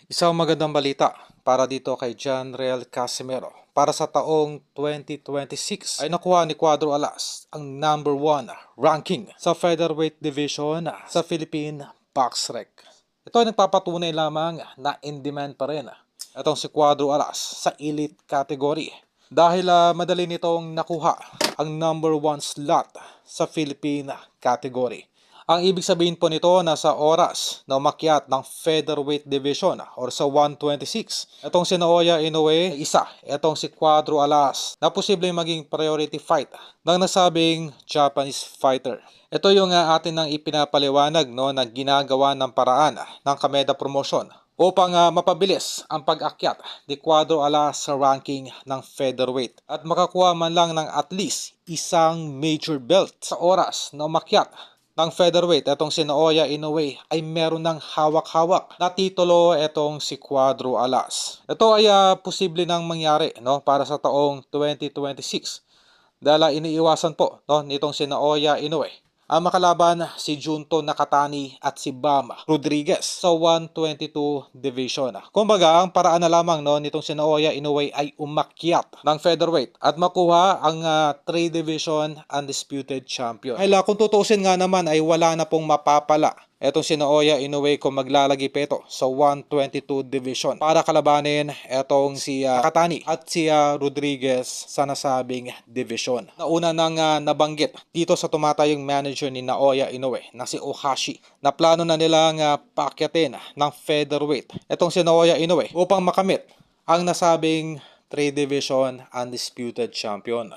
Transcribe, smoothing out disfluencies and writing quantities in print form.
Isang magandang balita para dito kay John Real Casimero. Para sa taong 2026 ay nakuha ni Cuadro Alas ang number 1 ranking sa featherweight division sa Philippine Box Rec. Ito ay nagpapatunay lamang na in demand pa rin itong si Cuadro Alas sa elite category dahil madali nitong nakuha ang number 1 slot sa Philippine category. Ang ibig sabihin po nito na sa oras na umakyat ng featherweight division or sa 126, itong si Naoya Inoue, itong si Cuadro Alas na posibleng maging priority fight ng nasabing Japanese fighter. Ito yung atin nang ipinapaliwanag na ginagawa ng paraan ng Kameda Promotion upang mapabilis ang pag-akyat ni Cuadro Alas sa ranking ng featherweight at makakuha man lang ng at least isang major belt sa oras na umakyat ng featherweight. Etong si Naoya Inoue ay meron ng hawak-hawak na titulo etong si Cuadro Alas. Ito ay posible nang mangyari para sa taong 2026 dahil iniiwasan po nitong si Naoya Inoue ang makalaban si Junto Nakatani at si Bam Rodriguez sa 122 division. Kumbaga, ang paraan na lamang nitong si Naoya Inoue ay umakyat ng featherweight at makuha ang 3 division undisputed champion. Ay kung tutuusin nga naman ay wala na pong mapapala etong si Naoya Inoue kung maglalagi pa ito sa 122 division para kalabanin etong si Nakatani at si Rodriguez sa nasabing division. Nauna nang nabanggit dito sa tumatayong manager ni Naoya Inoue na si Ohashi na plano na nilang paakyatin ng featherweight etong si Naoya Inoue upang makamit ang nasabing 3 division undisputed champion.